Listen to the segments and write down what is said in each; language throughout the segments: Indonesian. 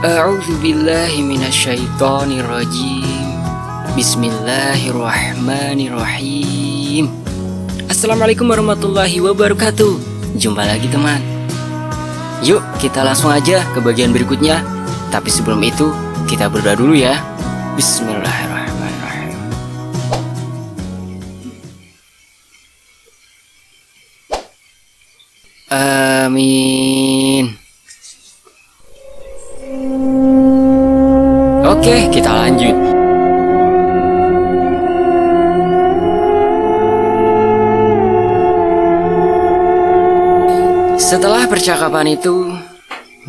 A'udzu billahi minasyaitonir rajim. Bismillahirrahmanirrahim. Assalamualaikum warahmatullahi wabarakatuh. Jumpa lagi teman. Yuk kita langsung aja ke bagian berikutnya. Tapi sebelum itu kita berdoa dulu ya. Bismillahirrahmanirrahim. Amin. Oke, kita lanjut. Setelah percakapan itu,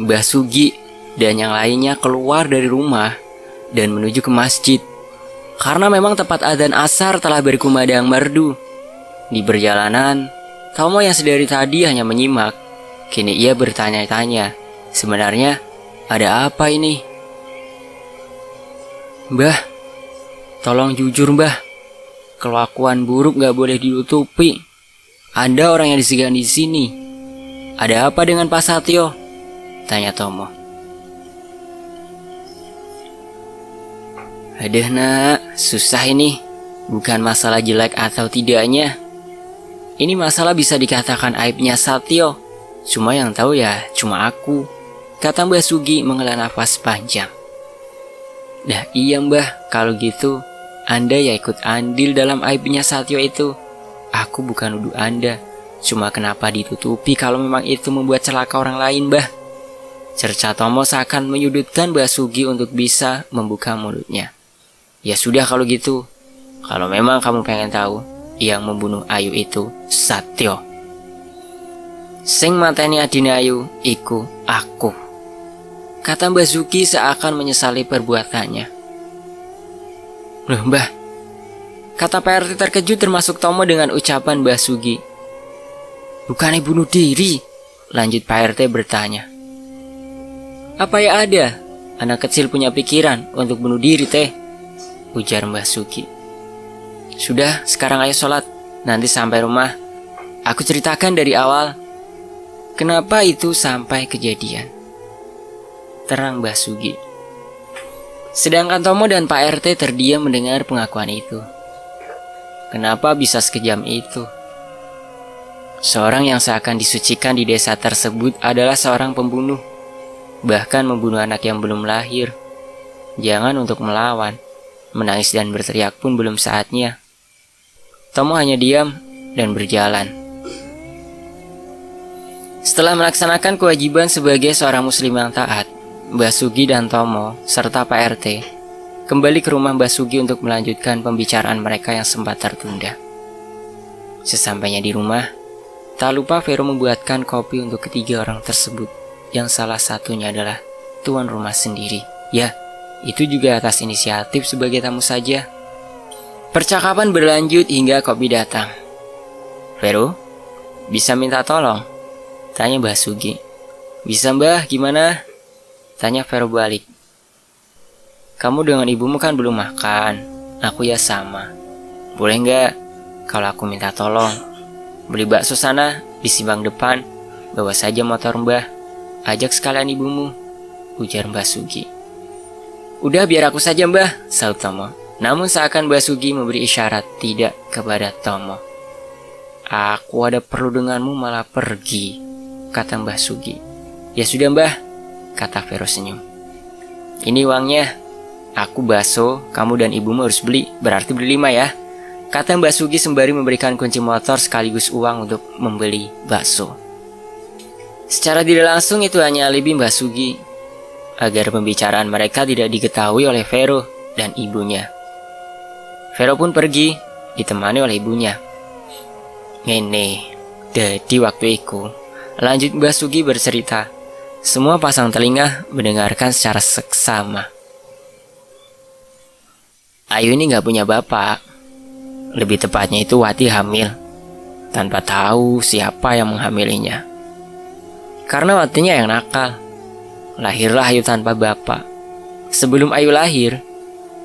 Mbah Sugi dan yang lainnya keluar dari rumah dan menuju ke masjid. Karena memang tepat adzan asar telah berkumandang merdu. Di perjalanan, Tomo yang sedari tadi hanya menyimak. Kini ia bertanya-tanya, sebenarnya ada apa ini? Mbah, tolong jujur mbah. Kelakuan buruk gak boleh ditutupi. Ada orang yang disegani di sini. Ada apa dengan Pak Satyo? Tanya Tomo. Aduh nak, susah ini. Bukan masalah jelek atau tidaknya. Ini masalah bisa dikatakan aibnya Satyo. Cuma yang tahu ya cuma aku, kata Mbah Sugi menghela nafas panjang. Dah iya mbah, kalau gitu Anda ya ikut andil dalam aibnya Satyo itu. Aku bukan nuduh Anda, cuma kenapa ditutupi kalau memang itu membuat celaka orang lain mbah. Cerca Tomo seakan menyudutkan Mbah Sugi untuk bisa membuka mulutnya. Ya sudah kalau gitu, kalau memang kamu pengen tahu, yang membunuh Ayu itu Satyo. Sing mateni adine Ayu iku aku, kata Mbah Sugi seakan menyesali perbuatannya. Loh mbah, kata Pak RT terkejut termasuk Tomo dengan ucapan Mbah Sugi. Bukannya bunuh diri? Lanjut Pak RT bertanya. Apa ya ada? Anak kecil punya pikiran untuk bunuh diri teh, ujar Mbah Sugi. Sudah, sekarang ayo sholat. Nanti sampai rumah aku ceritakan dari awal kenapa itu sampai kejadian, terang Mbah Sugi. Sedangkan Tomo dan Pak RT terdiam mendengar pengakuan itu. Kenapa bisa sekejam itu? Seorang yang seakan disucikan di desa tersebut adalah seorang pembunuh. Bahkan membunuh anak yang belum lahir. Jangan untuk melawan, menangis dan berteriak pun belum saatnya. Tomo hanya diam dan berjalan. Setelah melaksanakan kewajiban sebagai seorang muslim yang taat, Mbah Sugi dan Tomo serta Pak RT kembali ke rumah Mbah Sugi untuk melanjutkan pembicaraan mereka yang sempat tertunda. Sesampainya di rumah, tak lupa Vero membuatkan kopi untuk ketiga orang tersebut, yang salah satunya adalah tuan rumah sendiri. Ya, itu juga atas inisiatif sebagai tamu saja. Percakapan berlanjut hingga kopi datang. Vero, bisa minta tolong? Tanya Mbah Sugi. Bisa mbah, gimana? Tanya Vero balik. Kamu dengan ibumu kan belum makan. Aku ya sama. Boleh nggak kalau aku minta tolong? Beli bakso sana di simpang depan. Bawa saja motor mbah. Ajak sekalian ibumu, ujar Mbah Sugi. Udah biar aku saja mbah, sahut Tomo. Namun seakan Mbah Sugi memberi isyarat tidak kepada Tomo. Aku ada perlu denganmu malah pergi, kata Mbah Sugi. Ya sudah mbah, kata Vero senyum. Ini uangnya. Aku bakso, kamu dan ibumu harus beli, berarti beli 5 ya, kata Mbah Sugi sembari memberikan kunci motor sekaligus uang untuk membeli bakso. Secara tidak langsung itu hanya alibi Mbah Sugi agar pembicaraan mereka tidak diketahui oleh Vero dan ibunya. Vero pun pergi, ditemani oleh ibunya. Ngene, jadi waktu itu, lanjut Mbah Sugi bercerita. Semua pasang telinga mendengarkan secara seksama. Ayu ini gak punya bapak. Lebih tepatnya itu Wati hamil, tanpa tahu siapa yang menghamilinya. Karena Watinya yang nakal, lahirlah Ayu tanpa bapak. Sebelum Ayu lahir,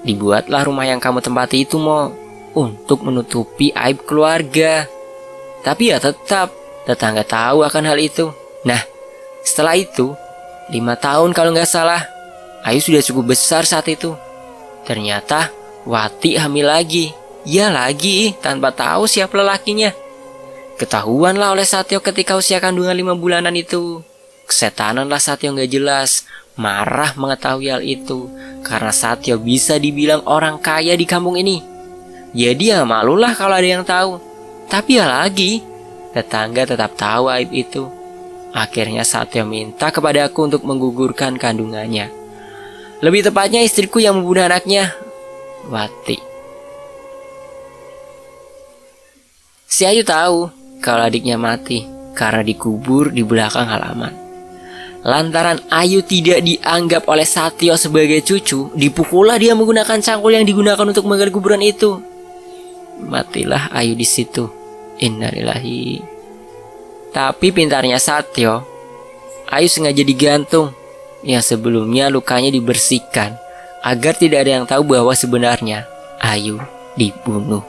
dibuatlah rumah yang kamu tempati itu mau untuk menutupi aib keluarga. Tapi ya tetap, tetangga tahu akan hal itu. Nah, setelah itu, 5 tahun kalau nggak salah, Ayu sudah cukup besar saat itu. Ternyata Wati hamil lagi. Ya lagi, tanpa tahu siapa lelakinya. Ketahuanlah oleh Satyo ketika usia kandungan 5 bulanan itu. Kesetananlah Satyo gak jelas. Marah mengetahui hal itu. Karena Satyo bisa dibilang orang kaya di kampung ini. Jadi ya malulah kalau ada yang tahu. Tapi ya lagi, tetangga tetap tahu aib itu. Akhirnya Satyo minta kepada aku untuk menggugurkan kandungannya. Lebih tepatnya istriku yang membunuh anaknya, Wati. Si Ayu tahu kalau adiknya mati karena dikubur di belakang halaman. Lantaran Ayu tidak dianggap oleh Satyo sebagai cucu, dipukullah dia menggunakan cangkul yang digunakan untuk menggali kuburan itu. Matilah Ayu di situ. Innalillahi. Tapi pintarnya Satyo, Ayu sengaja digantung. Yang sebelumnya lukanya dibersihkan agar tidak ada yang tahu bahwa sebenarnya Ayu dibunuh.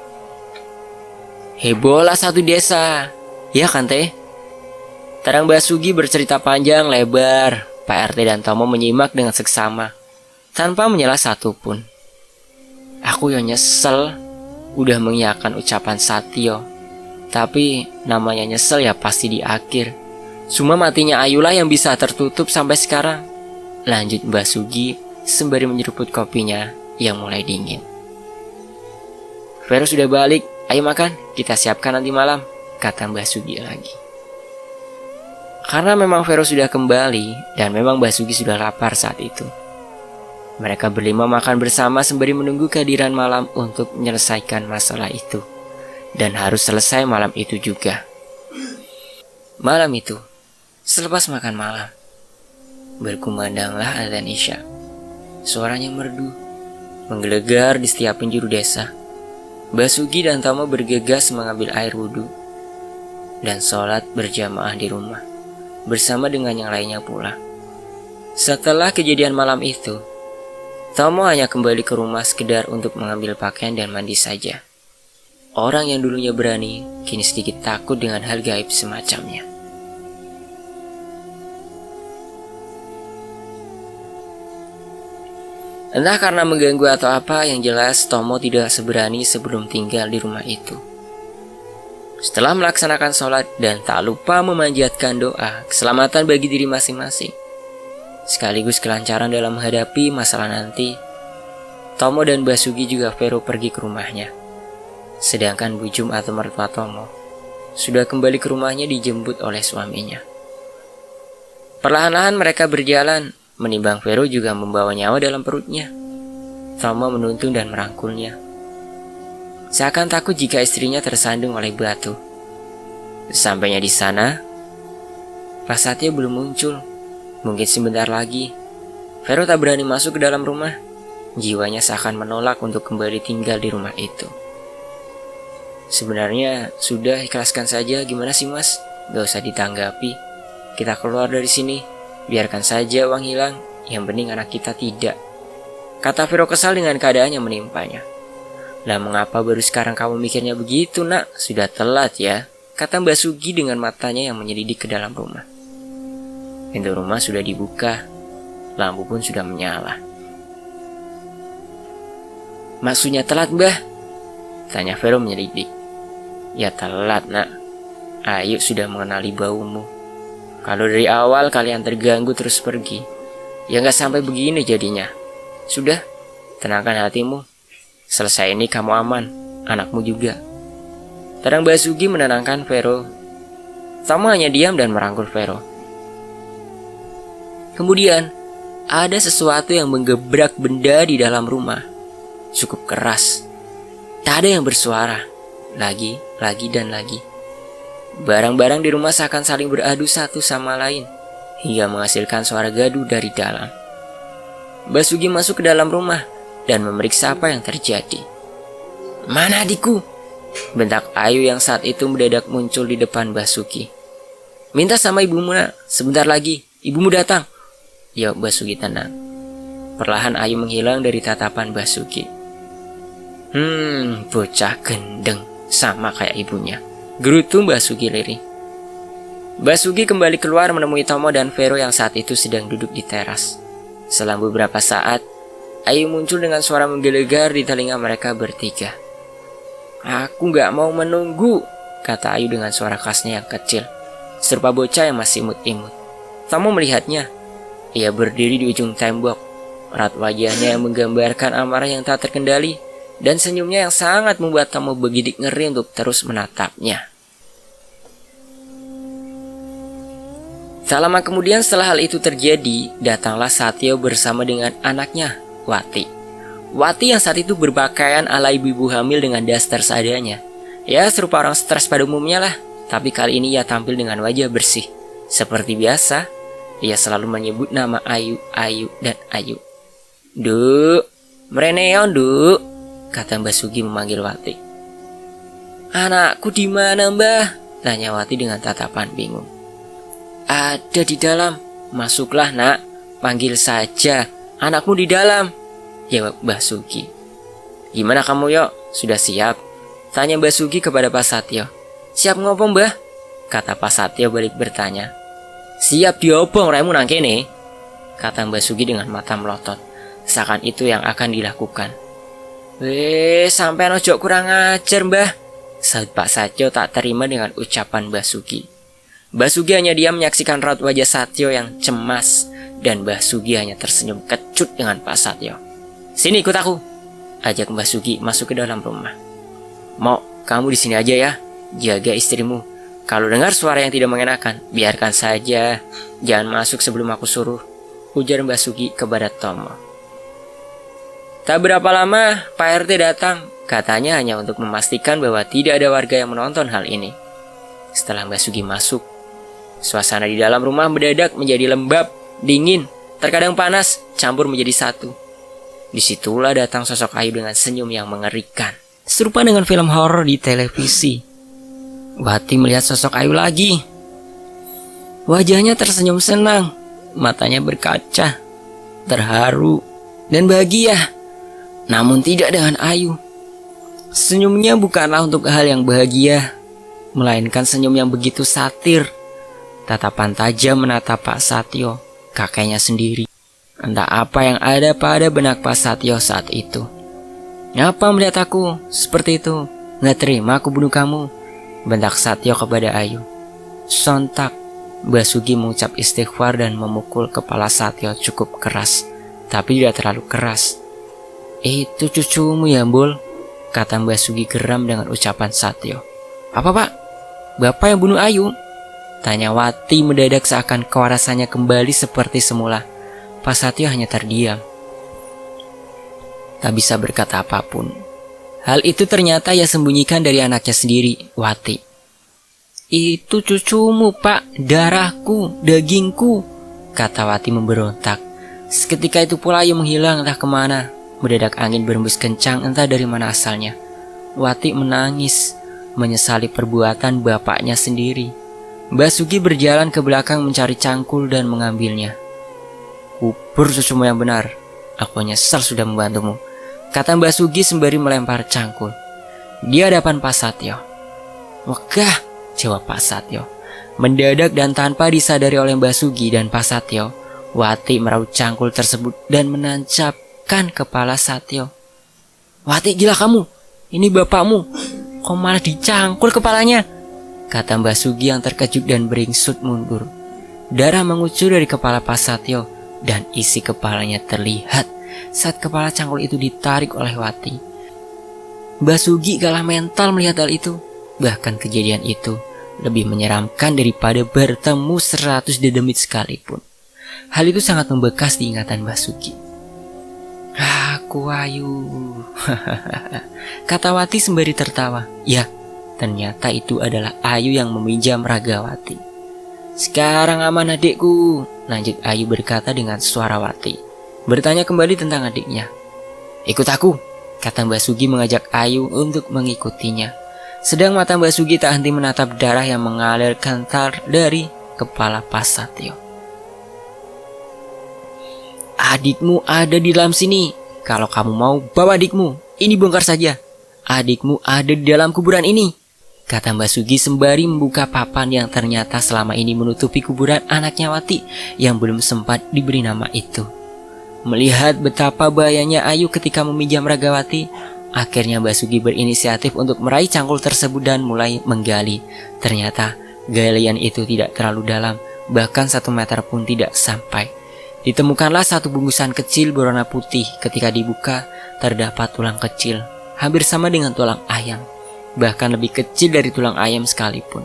Hebohlah satu desa, ya kan teh? Tarang Basugi bercerita panjang lebar. Pak RT dan Tomo menyimak dengan seksama, tanpa menyela satupun. Aku yang nyesel, udah mengiyakan ucapan Satyo. Tapi namanya nyesel ya pasti di akhir. Cuma matinya Ayulah yang bisa tertutup sampai sekarang. Lanjut Basugi sembari menyeruput kopinya yang mulai dingin. Vero sudah balik. Ayo makan, kita siapkan nanti malam, kata Mbah Sugi lagi. Karena memang Vero sudah kembali dan memang Mbah Sugi sudah lapar saat itu. Mereka berlima makan bersama sembari menunggu kehadiran malam untuk menyelesaikan masalah itu. Dan harus selesai malam itu juga. Malam itu, selepas makan malam, berkumandanglah adzan Isya. Suaranya merdu, menggelegar di setiap penjuru desa. Basugi dan Tomo bergegas mengambil air wudhu dan sholat berjamaah di rumah bersama dengan yang lainnya pula. Setelah kejadian malam itu, Tomo hanya kembali ke rumah sekedar untuk mengambil pakaian dan mandi saja. Orang yang dulunya berani kini sedikit takut dengan hal gaib semacamnya. Entah karena mengganggu atau apa, yang jelas Tomo tidak seberani sebelum tinggal di rumah itu. Setelah melaksanakan sholat dan tak lupa memanjatkan doa keselamatan bagi diri masing-masing, sekaligus kelancaran dalam menghadapi masalah nanti, Tomo dan Basugi juga Vero pergi ke rumahnya. Sedangkan Bujum atau mertua Tomo sudah kembali ke rumahnya dijemput oleh suaminya. Perlahan-lahan mereka berjalan. Menimbang Vero juga membawa nyawa dalam perutnya. Tomo menuntun dan merangkulnya. Seakan takut jika istrinya tersandung oleh batu. Sampainya di sana, Pak Satyo belum muncul. Mungkin sebentar lagi. Vero tak berani masuk ke dalam rumah. Jiwanya seakan menolak untuk kembali tinggal di rumah itu. Sebenarnya sudah ikhlaskan saja, gimana sih mas? Gak usah ditanggapi. Kita keluar dari sini. Biarkan saja uang hilang, yang penting anak kita tidak, kata Vero kesal dengan keadaan yang menimpanya. Lah mengapa baru sekarang kamu mikirnya begitu nak? Sudah telat ya, kata Mbak Sugi dengan matanya yang menyelidik ke dalam rumah. Pintu rumah sudah dibuka, lampu pun sudah menyala. Maksudnya telat mbah? Tanya Vero menyelidik. Ya telat nak, Ayu sudah mengenali baumu. Kalau dari awal kalian terganggu terus pergi, ya gak sampai begini jadinya. Sudah, tenangkan hatimu. Selesai ini kamu aman, anakmu juga. Tarang Basugi menenangkan Vero. Tomo hanya diam dan merangkul Vero. Kemudian, ada sesuatu yang menggebrak benda di dalam rumah. Cukup keras. Tak ada yang bersuara. Lagi, dan lagi. Barang-barang di rumah seakan saling beradu satu sama lain, hingga menghasilkan suara gaduh dari dalam. Basugi masuk ke dalam rumah dan memeriksa apa yang terjadi. Mana adikku? Bentak Ayu yang saat itu mendadak muncul di depan Basugi. Minta sama ibumu nak, sebentar lagi, ibumu datang. Jawab Basugi tenang. Perlahan Ayu menghilang dari tatapan Basugi. Bocah gendeng, sama kayak ibunya. Gerutu Basugi lirih. Basugi kembali keluar menemui Tomo dan Vero yang saat itu sedang duduk di teras. Selang beberapa saat, Ayu muncul dengan suara menggelegar di telinga mereka bertiga. "Aku gak mau menunggu," kata Ayu dengan suara khasnya yang kecil, serupa bocah yang masih imut-imut. Tamu melihatnya. Ia berdiri di ujung tembok. Raut wajahnya yang menggambarkan amarah yang tak terkendali, dan senyumnya yang sangat membuat Tamu begidik ngeri untuk terus menatapnya. Tak lama kemudian setelah hal itu terjadi, datanglah Satyo bersama dengan anaknya, Wati. Wati yang saat itu berpakaian ala ibu-ibu hamil dengan daster seadanya. Ya, serupa orang stres pada umumnya lah, tapi kali ini ia tampil dengan wajah bersih. Seperti biasa, ia selalu menyebut nama Ayu, Ayu, dan Ayu. "Duk, mereneon, Duk," kata Mbah Sugi memanggil Wati. "Anakku di mana, Mbah?" tanya Wati dengan tatapan bingung. "Ada di dalam." "Masuklah, Nak, panggil saja. Anakmu di dalam," jawab Mbah Sugi. "Gimana kamu, Yok? Sudah siap?" tanya Mbah Sugi kepada Pak Satyo. "Siap ngopo, Mbah?" kata Pak Satyo balik bertanya. "Siap diobong raimu nang kene," kata Mbah Sugi dengan mata melotot, seakan itu yang akan dilakukan. Sampean ojo kurang ajar, Mbah," sahut Pak Satyo tak terima dengan ucapan Mbah Sugi. Mbah Sugi hanya diam menyaksikan raut wajah Satyo yang cemas, dan Mbah Sugi hanya tersenyum kecut dengan Pak Satyo. "Sini ikut aku," ajak Mbah Sugi masuk ke dalam rumah. "Mok, kamu di sini aja ya, jaga istrimu. Kalau dengar suara yang tidak mengenakan, biarkan saja. Jangan masuk sebelum aku suruh," ujar Mbah Sugi kepada Tomo. Tak berapa lama, Pak RT datang. Katanya hanya untuk memastikan bahwa tidak ada warga yang menonton hal ini. Setelah Mbah Sugi masuk, suasana di dalam rumah mendadak menjadi lembab, dingin, terkadang panas, campur menjadi satu. Disitulah datang sosok Ayu dengan senyum yang mengerikan, serupa dengan film horor di televisi. Wati melihat sosok Ayu lagi. Wajahnya tersenyum senang, matanya berkaca, terharu, dan bahagia. Namun tidak dengan Ayu. Senyumnya bukanlah untuk hal yang bahagia, melainkan senyum yang begitu satir. Tatapan tajam menatap Pak Satyo, kakeknya sendiri. Entah apa yang ada pada benak Pak Satyo saat itu. "Ngapa melihat aku seperti itu? Nggak terima aku bunuh kamu," bentak Satyo kepada Ayu. Sontak, Mbah Sugi mengucap istighfar dan memukul kepala Satyo cukup keras, tapi tidak terlalu keras. "Itu cucumu ya, Mbul?" kata Mbah Sugi geram dengan ucapan Satyo. "Apa, Pak? Bapak yang bunuh Ayu?" tanya Wati mendadak seakan kewarasannya kembali seperti semula. Pak Satyo hanya terdiam, tak bisa berkata apapun. Hal itu ternyata ia sembunyikan dari anaknya sendiri, Wati. "Itu cucumu, Pak, darahku, dagingku," kata Wati memberontak. Seketika itu pula Ayu menghilang entah kemana. Mendadak angin berembus kencang entah dari mana asalnya. Wati menangis, menyesali perbuatan bapaknya sendiri. Mbah Sugi berjalan ke belakang mencari cangkul dan mengambilnya. "Kubur cucumu yang benar. Aku nyesal sudah membantumu," kata Mbah Sugi sembari melempar cangkul di hadapan Pak Satyo. "Wegah," jawab Pak Satyo. Mendadak dan tanpa disadari oleh Mbah Sugi dan Pak Satyo, Wati meraup cangkul tersebut dan menancapkan kepala Satyo. "Wati, gila kamu? Ini bapakmu. Kok malah dicangkul kepalanya?" kata Mbah Sugi yang terkejut dan beringsut mundur. Darah mengucur dari kepala Pak Satyo dan isi kepalanya terlihat saat kepala cangkul itu ditarik oleh Wati. Mbah Sugi kalah mental melihat hal itu. Bahkan kejadian itu lebih menyeramkan daripada bertemu 100 dedemit sekalipun. Hal itu sangat membekas di ingatan Mbah Sugi. "Aku Ayu," kata Wati sembari tertawa. Ya, ternyata itu adalah Ayu yang meminjam raga Wati. "Sekarang aman adikku," lanjut Ayu berkata dengan suara Wati, bertanya kembali tentang adiknya. "Ikut aku," kata Mbah Sugi mengajak Ayu untuk mengikutinya. Sedang mata Mbah Sugi tak henti menatap darah yang mengalir kental dari kepala Pak Satyo. "Adikmu ada di dalam sini. Kalau kamu mau bawa adikmu, ini bongkar saja. Adikmu ada di dalam kuburan ini," kata Mbah Sugi sembari membuka papan yang ternyata selama ini menutupi kuburan anaknya Wati yang belum sempat diberi nama itu. Melihat betapa bahayanya Ayu ketika meminjam Ragawati, akhirnya Basuki berinisiatif untuk meraih cangkul tersebut dan mulai menggali. Ternyata galian itu tidak terlalu dalam, bahkan 1 meter pun tidak sampai. Ditemukanlah satu bungkusan kecil berwarna putih. Ketika dibuka, terdapat tulang kecil, hampir sama dengan tulang ayam, bahkan lebih kecil dari tulang ayam sekalipun.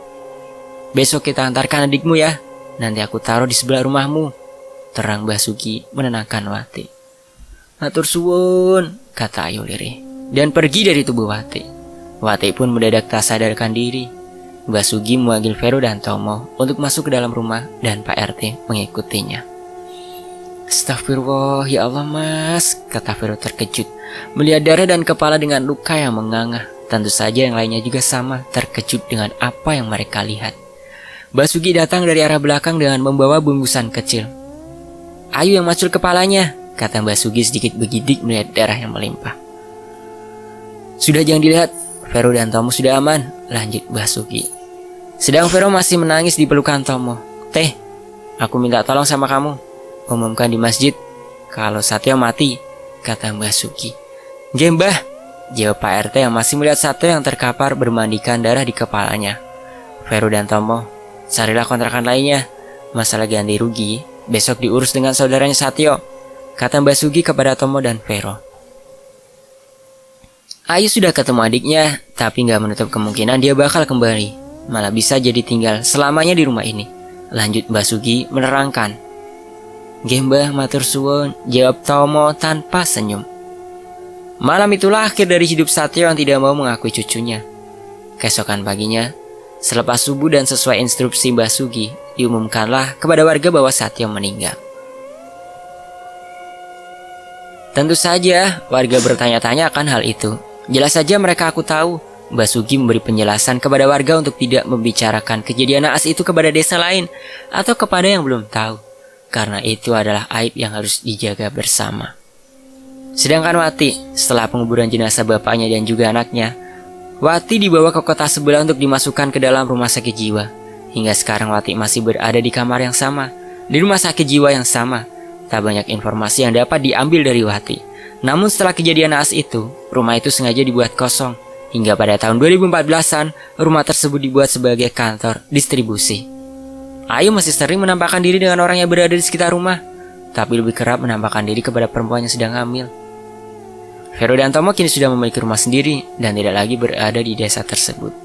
"Besok kita antarkan adikmu ya, nanti aku taruh di sebelah rumahmu," terang Basuki menenangkan Wati. "Matur suwun," kata Ayu lirih, dan pergi dari tubuh Wati. Wati pun mendadak tak sadarkan diri. Basuki memanggil Vero dan Tomo untuk masuk ke dalam rumah dan Pak RT mengikutinya. "Astagfirullah, ya Allah mas," kata Vero terkejut melihat darah dan kepala dengan luka yang menganga. Tentu saja yang lainnya juga sama terkejut dengan apa yang mereka lihat. Basuki datang dari arah belakang dengan membawa bungkusan kecil. "Ayu yang macul kepalanya," kata Basuki sedikit bergidik melihat darah yang melimpah. "Sudah, jangan dilihat, Vero dan Tomo sudah aman," lanjut Basuki. Sedang Vero masih menangis di pelukan Tomo. "Teh, aku minta tolong sama kamu, umumkan di masjid kalau Satyo mati," kata Basuki. "Nggih mbah," jawab Pak RT yang masih melihat Satyo yang terkapar bermandikan darah di kepalanya. "Vero dan Tomo, carilah kontrakan lainnya. Masalah ganti rugi besok diurus dengan saudaranya Satyo," kata Basuki kepada Tomo dan Vero. Ayu sudah ketemu adiknya, tapi nggak menutup kemungkinan dia bakal kembali. Malah bisa jadi tinggal selamanya di rumah ini, lanjut Basuki menerangkan. "Nggih mbah, matur suwun," jawab Tomo tanpa senyum. Malam itulah akhir dari hidup Satyo yang tidak mau mengakui cucunya. Keesokan paginya, selepas subuh dan sesuai instruksi Basuki, diumumkanlah kepada warga bahwa Satyo meninggal. Tentu saja warga bertanya-tanya akan hal itu. Jelas saja mereka aku tahu. Basuki memberi penjelasan kepada warga untuk tidak membicarakan kejadian naas itu kepada desa lain atau kepada yang belum tahu, karena itu adalah aib yang harus dijaga bersama. Sedangkan Wati, setelah penguburan jenazah bapaknya dan juga anaknya, Wati dibawa ke kota sebelah untuk dimasukkan ke dalam rumah sakit jiwa. Hingga sekarang Wati masih berada di kamar yang sama, di rumah sakit jiwa yang sama. Tak banyak informasi yang dapat diambil dari Wati. Namun setelah kejadian naas itu, rumah itu sengaja dibuat kosong. Hingga pada tahun 2014-an, rumah tersebut dibuat sebagai kantor distribusi. Ayu masih sering menampakkan diri dengan orang yang berada di sekitar rumah, tapi lebih kerap menampakkan diri kepada perempuan yang sedang hamil. Vero dan Tomo kini sudah memiliki rumah sendiri dan tidak lagi berada di desa tersebut.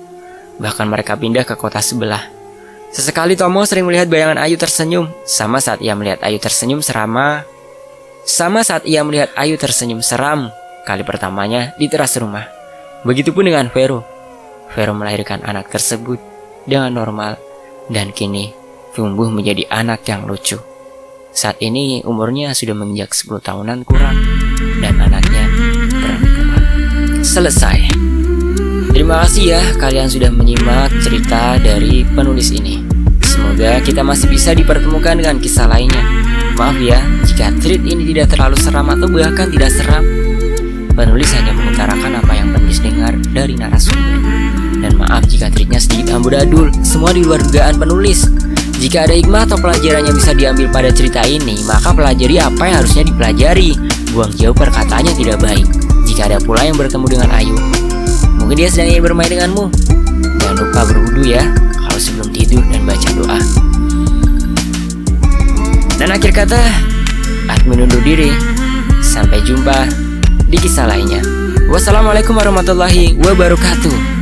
Bahkan mereka pindah ke kota sebelah. Sesekali Tomo sering melihat bayangan Ayu tersenyum, sama saat ia melihat Ayu tersenyum seram kali pertamanya di teras rumah. Begitupun dengan Vero. Vero melahirkan anak tersebut dengan normal dan kini tumbuh menjadi anak yang lucu. Saat ini umurnya sudah menginjak 10 tahunan kurang dan anaknya perempuan. Selesai. Terima kasih ya kalian sudah menyimak cerita dari penulis ini. Semoga kita masih bisa dipertemukan dengan kisah lainnya. Maaf ya jika cerita ini tidak terlalu seram atau bahkan tidak seram. Penulis hanya mengutarakan apa yang penulis dengar dari narasumber. Dan maaf jika triknya sedikit amburadul, semua di luar dugaan penulis. Jika ada hikmah atau pelajaran yang bisa diambil pada cerita ini, maka pelajari apa yang harusnya dipelajari. Buang jauh perkataannya tidak baik. Jika ada pula yang bertemu dengan Ayu, mungkin dia sedang ingin bermain denganmu. Jangan lupa berwudu ya kalau sebelum tidur dan baca doa. Dan akhir kata, Admin undur diri. Sampai jumpa di kisah lainnya. Wassalamualaikum warahmatullahi wabarakatuh.